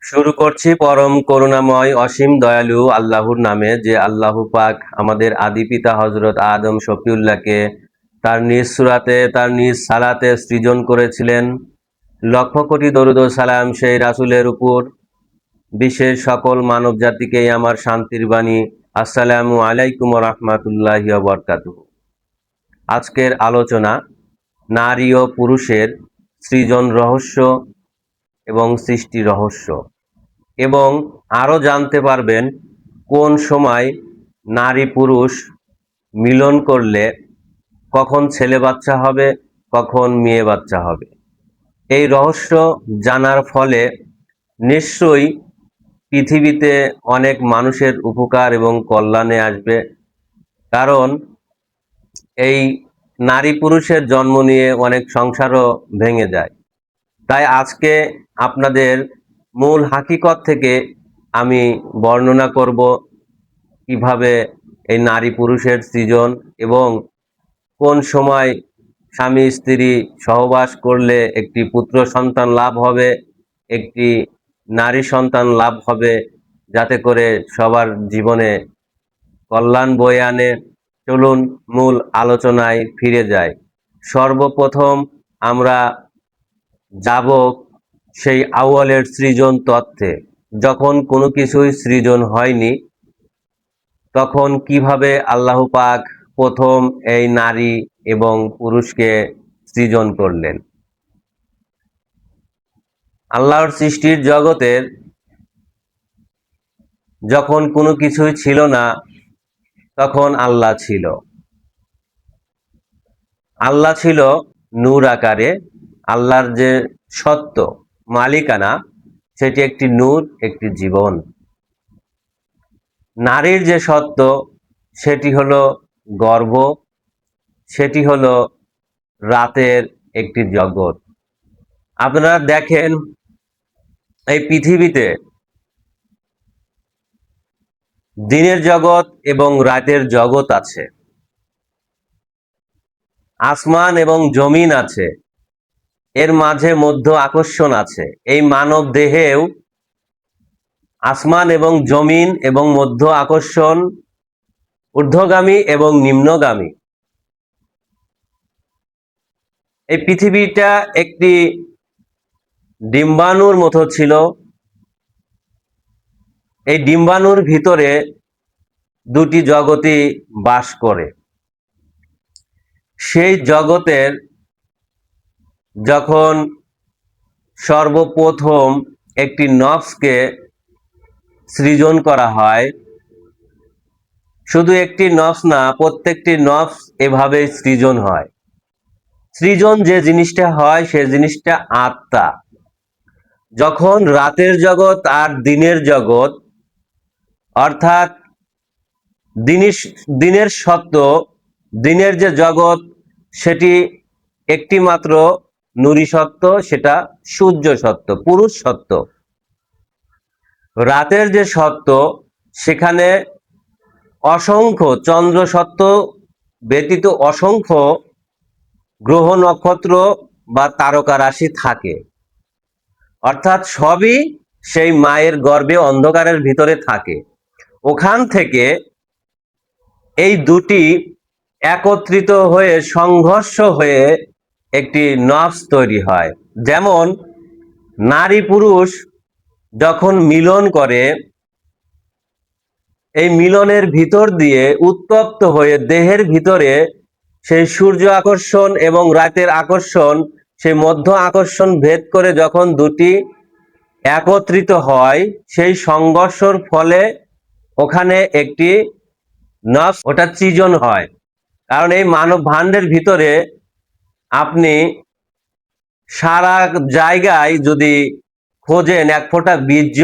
শুরু করছি পরম করুণাময় অসীম দয়ালু আল্লাহর নামে, যে আল্লাহ পাক আমাদের আদি পিতা হজরত আদম শফিউল্লাহকে তার নিজ সূরাতে তার নিজ সালাতে সৃজন করেছিলেন। লক্ষ কোটি দরুদ ও সালাম সেই রাসূলের উপর। বিশেষ সকল মানব জাতিকেই আমার শান্তির বাণী। আসসালামু আলাইকুম ওয়া রাহমাতুল্লাহি ওয়া বারাকাতুহু। আজকের আলোচনা নারী ও পুরুষের সৃজন রহস্য এবং সৃষ্টি রহস্য, এবং আরও জানতে পারবেন কোন সময় নারী পুরুষ মিলন করলে কখন ছেলে বাচ্চা হবে, কখন মেয়ে বাচ্চা হবে। এই রহস্য জানার ফলে নিশ্চয়ই পৃথিবীতে অনেক মানুষের উপকার এবং কল্যাণে আসবে। কারণ এই নারী পুরুষের জন্ম নিয়ে অনেক সংসারও ভেঙে যায়। তাই আজকে আপনাদের মূল হাকিকত থেকে আমি বর্ণনা করব কিভাবে এই নারী পুরুষের সৃজন, এবং কোন সময় স্বামী স্ত্রী সহবাস করলে একটি পুত্র সন্তান লাভ হবে, একটি নারী সন্তান লাভ হবে, যাতে করে সবার জীবনে কল্যাণ বয়ে আনে। চলুন মূল আলোচনায় ফিরে যাই। সর্বপ্রথম আমরা যাব সেই আউয়ালের সৃজন তত্ত্বে। যখন কোনো কিছুই সৃজন হয়নি, তখন কিভাবে আল্লাহ পাক প্রথম এই নারী এবং পুরুষকে সৃজন করলেন। আল্লাহর সৃষ্টির জগতের যখন কোনো কিছুই ছিল না, তখন আল্লাহ ছিল। আল্লাহ ছিল নূর আকারে। আল্লাহর যে সত্য মালিকানা, সেটি একটি নূর, একটি জীবন। নারীর যে সত্য, সেটি হলো গর্ভ, সেটি হলো রাতের একটি জগৎ। আপনারা দেখেন, এই পৃথিবীতে দিনের জগৎ এবং রাতের জগৎ আছে, আসমান এবং জমিন আছে, এর মাঝে মধ্য আকর্ষণ আছে। এই মানব দেহেও আসমান এবং জমিন এবং মধ্য আকর্ষণ, ঊর্ধ্বগামী এবং নিম্নগামী। এই পৃথিবীটা একটি ডিম্বাণুর মতো ছিল। এই ডিম্বাণুর ভিতরে দুটি জগৎই বাস করে। সেই জগতের যখন সর্বপ্রথম একটি নফসকে সৃজন করা হয়, শুধু একটি নফস না, প্রত্যেকটি নফস এভাবে সৃজন হয়। সৃজন যে জিনিসটা হয়, সে জিনিসটা আত্মা। যখন রাতের জগৎ আর দিনের জগৎ, অর্থাৎ দিনের সত্য, দিনের যে জগৎ, সেটি একটি মাত্র নুরি সত্য, সেটা সূর্য সত্য, পুরুষ সত্য। রাতের যে সত্য, সেখানে অসংখ্য চন্দ্র সত্য ব্যতীত অসংখ্য গ্রহ নক্ষত্র বা তারকা রাশি থাকে। অর্থাৎ সবই সেই মায়ের গর্ভে অন্ধকারের ভিতরে থাকে। ওখান থেকে এই দুটি একত্রিত হয়ে সংঘর্ষ হয়ে একটি নফস তৈরি হয়। যেমন নারী পুরুষ যখন মিলন করে, এই মিলনের ভিতর দিয়ে উত্তপ্ত হয়ে দেহের ভিতরে সেই সূর্য আকর্ষণ এবং রাতের আকর্ষণ, সেই মধ্য আকর্ষণ ভেদ করে যখন দুটি একত্রিত হয়, সেই সংঘর্ষর ফলে ওখানে একটি নফস, ওটা সৃজন হয়। কারণ এই মানব ভাণ্ডের ভিতরে আপনি সারা জায়গায় যদি খোঁজেন, এক ফোঁটা বীর্য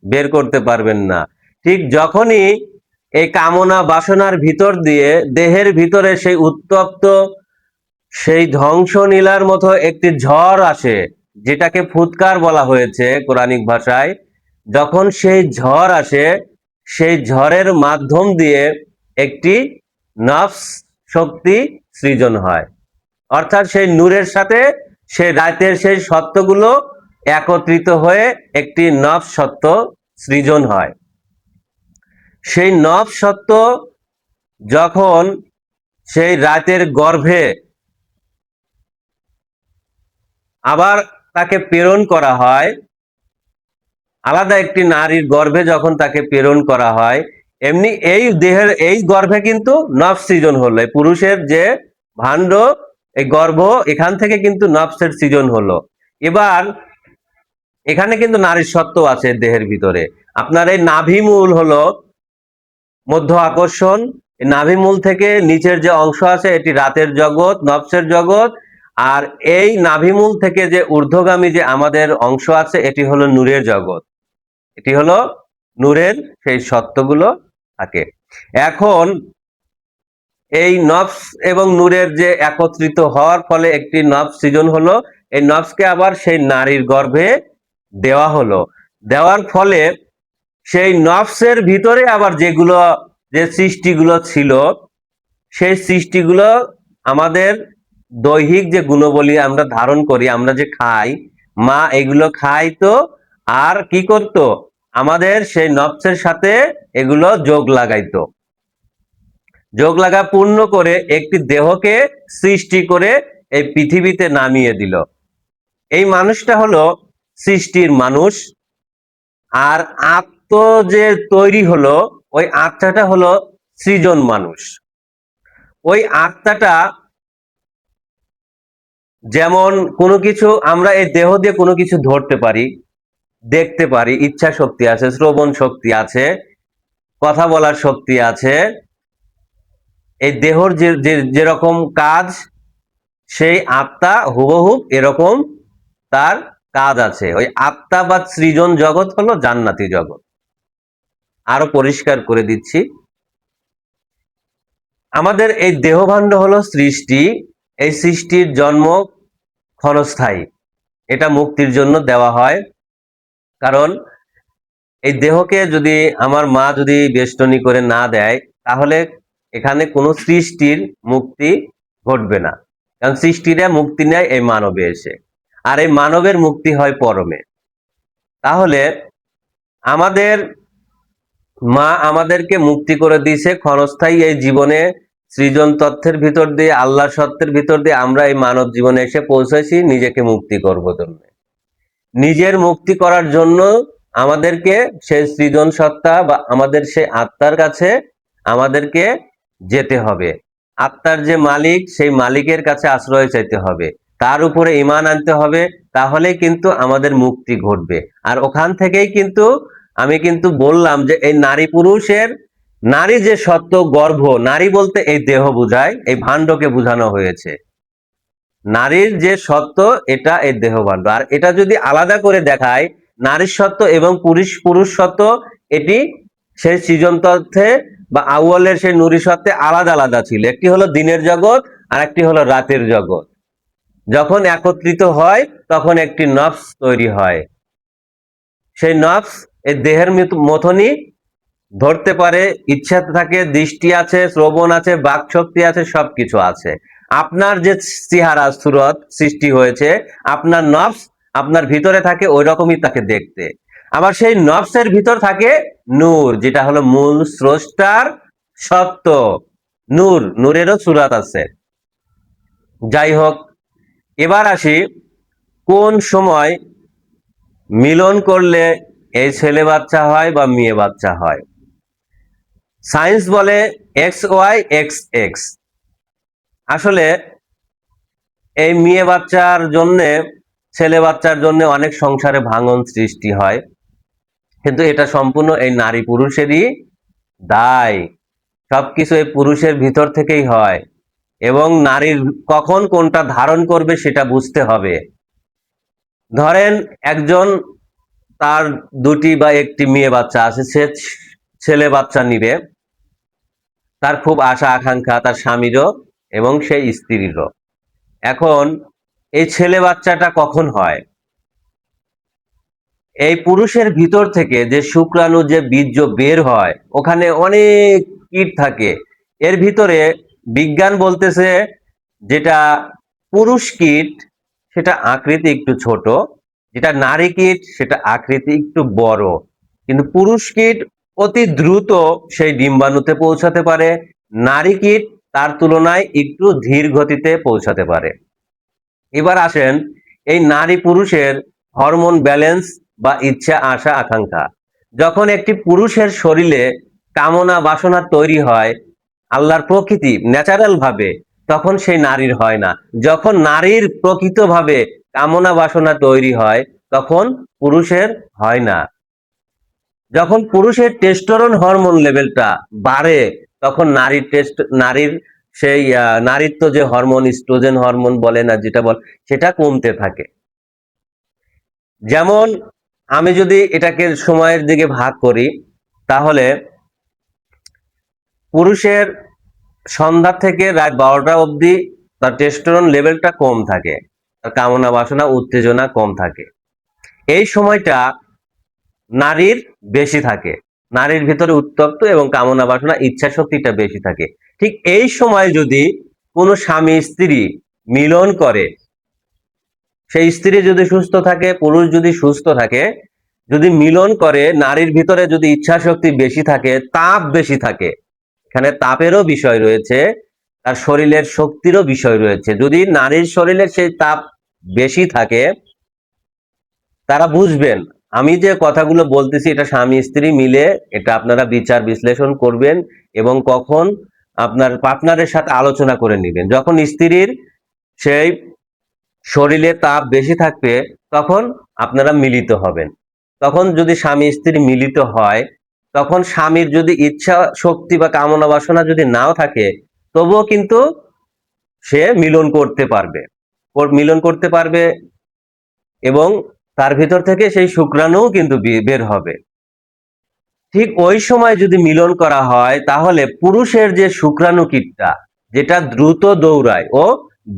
বের করতে পারবেন না। ঠিক যখনই এই কামনা বাসনার ভিতর দিয়ে দেহের ভিতরে সেই উত্তপ্ত, সেই ধ্বংসলীলার মতো একটি ঝড় আসে, যেটাকে ফুৎকার বলা হয়েছে কোরআনিক ভাষায়, যখন সেই ঝড় আসে, সেই ঝড়ের মাধ্যম দিয়ে একটি নফস শক্তি সৃজন হয়। অর্থাৎ সেই নূরের সাথে সেই রাতের সেই সত্যগুলো একত্রিত হয়ে একটি নফস সত্ত্ব সৃজন হয়। সেই নফস সত্ত্ব যখন সেই রাতের গর্ভে আবার তাকে প্রেরণ করা হয়, আলাদা একটি নারীর গর্ভে যখন তাকে প্রেরণ করা হয়, এমনি এই দেহের এই গর্ভে কিন্তু নফস সৃজন হলো। পুরুষের যে ভাণ্ড, এই গর্ভ, এখান থেকে কিন্তু নফসের সৃজন হলো। এবার এখানে কিন্তু নারীর সত্ত্ব আছে দেহের ভিতরে। আপনার এই নাভিমূল হলো মধ্য আকর্ষণ। এই নাভিমূল থেকে নিচের যে অংশ আছে এটি রাতের জগৎ, নফসের জগৎ। আর এই নাভিমূল থেকে যে ঊর্ধ্বগামী যে আমাদের অংশ আছে এটি হলো নূরের জগৎ। এটি হলো নূরের সেই সত্যগুলো থাকে। এখন এই নফস এবং নূরের যে একত্রিত হওয়ার ফলে একটি নফস সৃজন হলো, এই নফসকে আবার সেই নারীর গর্ভে দেওয়া হলো। দেওয়ার ফলে সেই নফসের ভিতরে আবার যেগুলো যে সৃষ্টিগুলো ছিল, সেই সৃষ্টিগুলো আমাদের দৈহিক যে গুণবলী আমরা ধারণ করি, আমরা যে খাই, মা এগুলো খাইতো আর কি করত, আমাদের সেই নফসের সাথে এগুলো যোগ লাগাইতো। যোগ লাগা পূর্ণ করে একটি দেহকে সৃষ্টি করে এই পৃথিবীতে নামিয়ে দিল। এই মানুষটা হলো সৃষ্টির মানুষ। আর আত্ম যে তৈরি হলো, ওই আত্মাটা হলো সৃজন মানুষ। ওই আত্মাটা যেমন কোনো কিছু, আমরা এই দেহ দিয়ে কোনো কিছু ধরতে পারি, দেখতে পারি, ইচ্ছা শক্তি আছে, শ্রবণ শক্তি আছে, কথা বলার শক্তি আছে। এই দেহর যেরকম কাজ, সেই আত্মা হুবহুব এরকম তার কাজ আছে। ওই আত্মা বা সৃজন জগৎ হলো জান্নাতি জগৎ। আরো পরিষ্কার করে দিচ্ছি, আমাদের এই দেহভাণ্ড হলো সৃষ্টি। এই সৃষ্টির জন্ম ক্ষণস্থায়ী, এটা মুক্তির জন্য দেওয়া হয়। কারণ এই দেহকে যদি আমার মা যদি বেষ্টনী করে না দেয়, তাহলে এখানে কোনো সৃষ্টির মুক্তি ঘটবে না। কারণ সৃষ্টিরা মুক্তি নেয় এই মানবে এসে, আর এই মানবের মুক্তি হয় পরমে। তাহলে আমাদের মা আমাদেরকে মুক্তি করে দিয়েছে ক্ষণস্থায়ী এই জীবনে, সৃজন তথ্যের ভিতর দিয়ে, আল্লাহ সত্যের ভিতর দিয়ে আমরা এই মানব জীবনে এসে পৌঁছেছি নিজেকে মুক্তি করবো জন্য। নিজের মুক্তি করার জন্য আমাদেরকে সেই সৃজন সত্তা বা আমাদের সেই আত্মার কাছে আমাদেরকে যেতে হবে। আত্মার যে মালিক, সেই মালিকের কাছে আশ্রয় চাইতে হবে, তার উপরে ঈমান আনতে হবে। তাহলেই কিন্তু আমাদের মুক্তি ঘটবে। আর ওখান থেকেই কিন্তু আমি কিন্তু বললাম যে এই নারী পুরুষের, নারী যে সত্য গর্ভ, নারী বলতে এই দেহ বুঝায়, এই ভাণ্ডকে বোঝানো হয়েছে। নারীর যে সত্য এটা এই দেহভাণ্ড। আর এটা যদি আলাদা করে দেখায়, নারীর সত্য এবং পুরুষ সত্য, এটি সেই সৃজন তথ্যে বা আউয়ালের সেই নুরি সত্ত্বে আলাদা আলাদা ছিল। একটি হলো দিনের জগৎ আর একটি হলো রাতের জগৎ। যখন একত্রিত হয় তখন একটি নফস তৈরি হয়। সেই নফস এই দেহের মতনই ধরতে পারে, ইচ্ছা থাকে, দৃষ্টি আছে, শ্রবণ আছে, বাক শক্তি আছে, সবকিছু আছে। আপনার যে চেহারা সুরত সৃষ্টি হয়েছে, আপনার নফস আপনার ভিতরে থাকে ওই রকমই তাকে দেখতে। আবার সেই নফসের ভিতর থাকে নূর, যেটা হলো মূল স্রষ্টার সত্য। নূরেরও সুরাত আছে। যাই হোক, এবার আসি কোন সময় মিলন করলে এই ছেলে বাচ্চা হয় বা মেয়ে বাচ্চা হয়। সায়েন্স বলে এক্স ওয়াই এক্স এক্স। আসলে এই মেয়ে বাচ্চার জন্য, ছেলে বাচ্চার জন্য অনেক সংসারে ভাঙন সৃষ্টি হয়, কিন্তু এটা সম্পূর্ণ এই নারী পুরুষেরই দায়। সবকিছু এই পুরুষের ভিতর থেকেই হয়, এবং নারীর কখন কোনটা ধারণ করবে সেটা বুঝতে হবে। ধরেন একজন, তার দুটি বা একটি মেয়ে বাচ্চা আছে, সে ছেলে বাচ্চা নিবে, তার খুব আশা আকাঙ্ক্ষা তার স্বামীরও এবং সেই স্ত্রীরও। এখন এই ছেলে বাচ্চাটা কখন হয়, এই পুরুষের ভিতর থেকে যে শুক্রাণু যে বীর্য বের হয়, ওখানে অনেক কীট থাকে। এর ভিতরে বিজ্ঞান বলতেছে যেটা পুরুষ কীট, সেটা আকৃতি একটু ছোট, যেটা নারী কীট সেটা আকৃতি একটু বড়, কিন্তু পুরুষ কীট অতি দ্রুত সেই ডিম্বাণুতে পৌঁছাতে পারে। নারী কীট তার তুলনায় একটু ধীর গতিতে পৌঁছাতে পারে। এবার আসেন এই নারী পুরুষের হরমোন ব্যালেন্স বা ইচ্ছা আশা আকাঙ্ক্ষা। যখন একটি পুরুষের শরীরে কামনা বাসনা তৈরি হয় আল্লাহর প্রকৃতি ন্যাচারাল ভাবে, তখন সেই নারীর হয় না। যখন নারীর প্রকৃতভাবে কামনা বাসনা তৈরি হয় তখন পুরুষের হয় না। যখন পুরুষের টেস্টোস্টেরন হরমোন লেভেলটা বাড়ে তখন নারীর সেই নারীত্ব যে হরমোন, ইস্ট্রোজেন হরমোন বলে না যেটা বল, সেটা কমতে থাকে। যেমন আমি যদি এটাকে সময়ের দিকে ভাগ করি তাহলে পুরুষের সন্ধ্যা থেকে রাত 12টা অবধি তার টেস্টোস্টেরন লেভেলটা কম থাকে, তার কামনা বাসনা উত্তেজনা কম থাকে। এই সময়টা নারীর বেশি থাকে, নারীর ভিতরে উত্তপ্ত এবং কামনা বাসনা ইচ্ছা শক্তিটা বেশি থাকে। ঠিক এই সময় যদি কোনো স্বামী স্ত্রী মিলন করে, সেই স্ত্রী যদি সুস্থ থাকে, পুরুষ যদি সুস্থ থাকে, যদি মিলন করে, নারীর ভিতরে যদি ইচ্ছা শক্তি বেশি থাকে, তাপ বেশি থাকে, এখানে তাপেরও বিষয় রয়েছে, তার শরীরের শক্তিরও বিষয় রয়েছে। যদি নারীর শরীরে সেই তাপ বেশি থাকে, তারা বুঝবেন আমি যে কথাগুলো বলতেছি এটা স্বামী স্ত্রী মিলে এটা আপনারা বিচার বিশ্লেষণ করবেন এবং কখন আপনার পার্টনারের সাথে আলোচনা করে নেবেন। যখন স্ত্রীর সেই শরীরে তাপ বেশি থাকবে তখন আপনারা মিলিত হবেন। তখন যদি স্বামী স্ত্রী মিলিত হয়, তখন স্বামীর যদি ইচ্ছা শক্তি বা কামনা বাসনা যদি নাও থাকে তবুও কিন্তু সে মিলন করতে পারবে এবং তার ভিতর থেকে সেই শুক্রাণুও কিন্তু বের হবে। ঠিক ওই সময় যদি মিলন করা হয় তাহলে পুরুষের যে শুক্রাণু কীটটা যেটা দ্রুত দৌড়ায় ও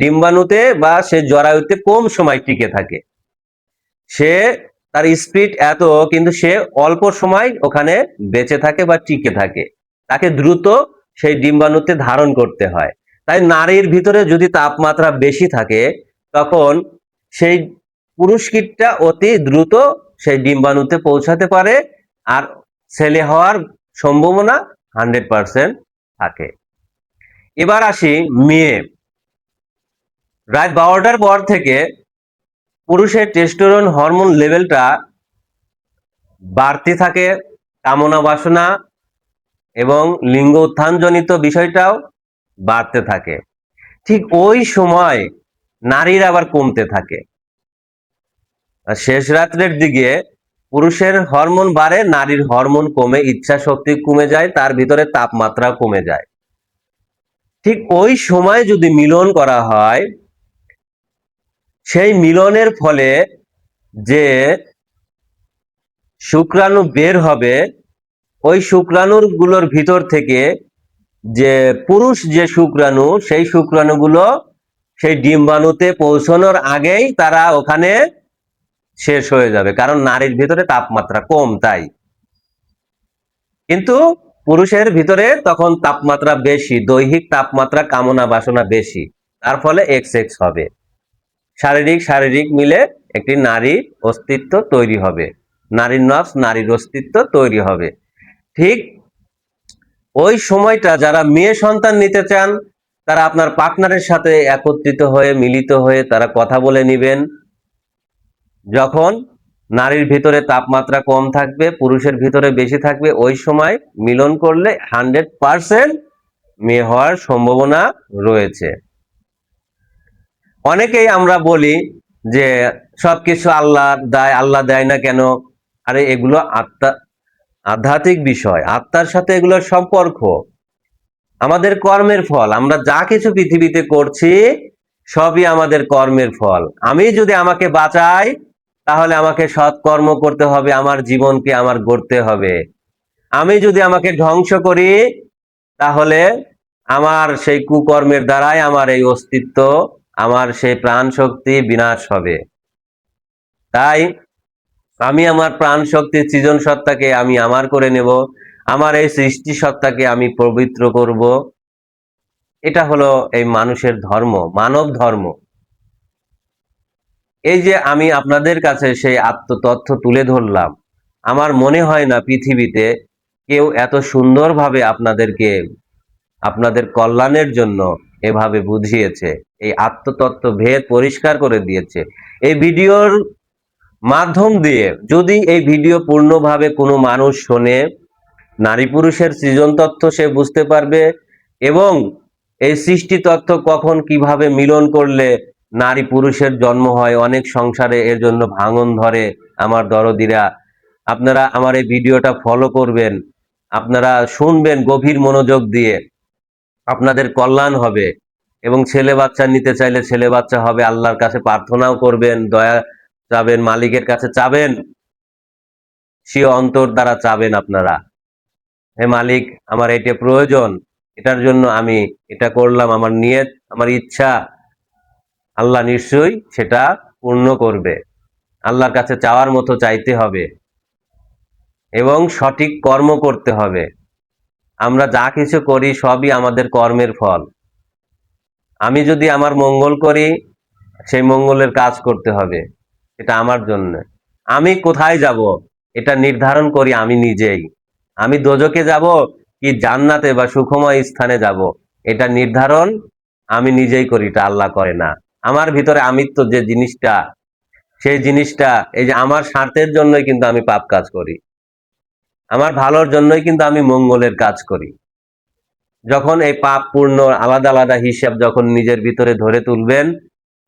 ডিম্বাণুতে বা সে জরায়ুতে কম সময় টিকে থাকে, সে তার স্পিড এত কিন্তু সে অল্প সময় ওখানে বেঁচে থাকে বা টিকে থাকে, তাকে দ্রুত সেই ডিম্বাণুতে ধারণ করতে হয়। তাই নারীর ভিতরে যদি তাপমাত্রা বেশি থাকে তখন সেই পুরুষ কীটটা অতি দ্রুত সেই ডিম্বাণুতে পৌঁছাতে পারে আর ছেলে হওয়ার সম্ভাবনা 100% থাকে। এবার আসি মেয়ে। রাত 12টার পর থেকে পুরুষের টেস্টোস্টেরন হরমোন লেভেলটা বাড়তে থাকে, কামনা বাসনা এবং লিঙ্গ উত্থানজনিত বিষয়টাও বাড়তে থাকে। ঠিক ওই সময় নারীর আবার কমতে থাকে। আর শেষ রাত্রের দিকে পুরুষের হরমোন বাড়ে, নারীর হরমোন কমে, ইচ্ছা শক্তি কমে যায়, তার ভিতরে তাপমাত্রা কমে যায়। ঠিক ওই সময় যদি মিলন করা হয়, সেই মিলনের ফলে যে শুক্রাণু বের হবে ওই শুক্রাণুর গুলোর ভিতর থেকে যে পুরুষ যে শুক্রাণু, সেই শুক্রাণুগুলো সেই ডিম্বাণুতে পৌঁছানোর আগেই তারা ওখানে শেষ হয়ে যাবে, কারণ নারীর ভিতরে তাপমাত্রা কম তাই। কিন্তু পুরুষের ভিতরে তখন তাপমাত্রা বেশি, দৈহিক তাপমাত্রা কামনা বাসনা বেশি, তার ফলে এক্স হবে, শারীরিক মিলে একটি নারীর অস্তিত্ব তৈরি হবে, নারীর নফস নারীর অস্তিত্ব তৈরি হবে। ঠিক ওই সময়টা যারা মেয়ে সন্তান নিতে চান তারা আপনার পার্টনারের সাথে একত্রিত হয়ে মিলিত হয়ে তারা কথা বলে নেবেন। যখন নারীর ভিতরে তাপমাত্রা কম থাকবে, পুরুষের ভিতরে বেশি থাকবে, ওই সময় মিলন করলে 100% মেয়ে হওয়ার সম্ভাবনা রয়েছে। অনেকেই আমরা বলি যে সবকিছু আল্লাহ দেয় না কেন? আরে এগুলো আধ্যাত্মিক বিষয়, আত্মার সাথে এগুলোর সম্পর্ক, আমাদের কর্মের ফল। আমরা যা কিছু পৃথিবীতে করছি সবই আমাদের কর্মের ফল। আমি যদি আমাকে বাঁচাই তাহলে আমাকে সৎকর্ম করতে হবে, আমার জীবনকে আমার গড়তে হবে। আমি যদি আমাকে ধ্বংস করি তাহলে আমার সেই কুকর্মের দ্বারাই আমার এই অস্তিত্ব, আমার সেই প্রাণ শক্তি বিনাশ হবে। তাই আমি আমার প্রাণ শক্তি সৃজন সত্তাকে আমি আমার করে নেব, আমার এই সৃষ্টি সত্তাকে আমি পবিত্র করব। এটা হলো এই মানুষের ধর্ম, মানব ধর্ম। এই যে আমি আপনাদের কাছে সেই আত্মতথ্য তুলে ধরলাম, আমার মনে হয় না পৃথিবীতে কেউ এত সুন্দরভাবে আপনাদেরকে আপনাদের কল্যাণের জন্য এভাবে বুঝিয়েছে, এই আত্মতত্ত্ব ভেদ পরিষ্কার করে দিয়েছে। এই ভিডিওর মাধ্যম দিয়ে যদি এই ভিডিও পূর্ণভাবে কোনো মানুষ শোনে, নারী পুরুষের সৃজন তত্ত্ব সে বুঝতে পারবে এবং এই সৃষ্টি তত্ত্ব কখন কিভাবে মিলন করলে নারী পুরুষের জন্ম হয়, অনেক সংসারে এর জন্য ভাঙন ধরে। আমার দরদিরা, আপনারা আমার এই ভিডিওটা ফলো করবেন, আপনারা শুনবেন গভীর মনোযোগ দিয়ে, আপনাদের কল্যাণ হবে। এবং ছেলে বাচ্চা নিতে চাইলে ছেলে বাচ্চা হবে, আল্লাহর কাছে প্রার্থনাও করবেন, দয়া চাবেন, মালিকের কাছে চাবেন, সে অন্তর দ্বারা চাবেন আপনারা, হে মালিক আমার এটা প্রয়োজন, এটার জন্য আমি এটা করলাম, আমার নিয়ত, আমার ইচ্ছা, আল্লাহ নিশ্চয়ই সেটা পূর্ণ করবে। আল্লাহর কাছে চাওয়ার মতো চাইতে হবে এবং সঠিক কর্ম করতে হবে। আমরা যা কিছু করি সবই আমাদের কর্মের ফল। আমি যদি আমার মঙ্গল করি, সেই মঙ্গলের কাজ করতে হবে, এটা আমার জন্য। আমি কোথায় যাব এটা নির্ধারণ করি আমি নিজেই। আমি দোজকে যাব কি জান্নাতে বা সুখময় স্থানে যাব, এটা নির্ধারণ আমি নিজেই করি, এটা আল্লাহ করে না। আমার ভিতরে আমিত্ব যে জিনিসটা, সেই জিনিসটা এই যে আমার স্বার্থের জন্যই কিন্তু আমি পাপ কাজ করি, আমার ভালোর জন্যই কিন্তু আমি মঙ্গলের কাজ করি। যখন এই পাপ পূর্ণ আলাদা আলাদা হিসাব যখন নিজের ভিতরে ধরে তুলবেন,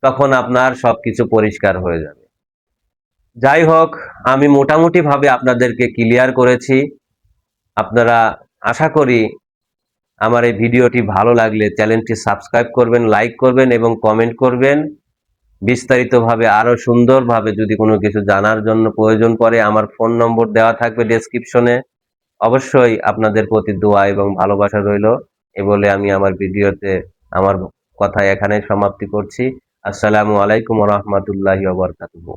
তখন আপনার সবকিছু পরিষ্কার হয়ে যাবে। যাই হোক, আমি মোটামুটি ভাবে আপনাদেরকে ক্লিয়ার করেছি। আপনারা, আশা করি আমার এই ভিডিওটি ভালো লাগলে চ্যানেলটি সাবস্ক্রাইব করবেন, লাইক করবেন এবং কমেন্ট করবেন। বিস্তারিতভাবে আরো সুন্দরভাবে যদি কোনো কিছু জানার জন্য প্রয়োজন পড়ে, আমার ফোন নম্বর দেওয়া থাকবে ডেসক্রিপশনে। অবশ্যই আপনাদের প্রতি দোয়া এবং ভালোবাসা রইল। এ বলে আমি আমার ভিডিওতে আমার কথা এখানে সমাপ্তি করছি। আসসালামু আলাইকুম ওয়া রাহমাতুল্লাহি ওয়া বারাকাতুহু।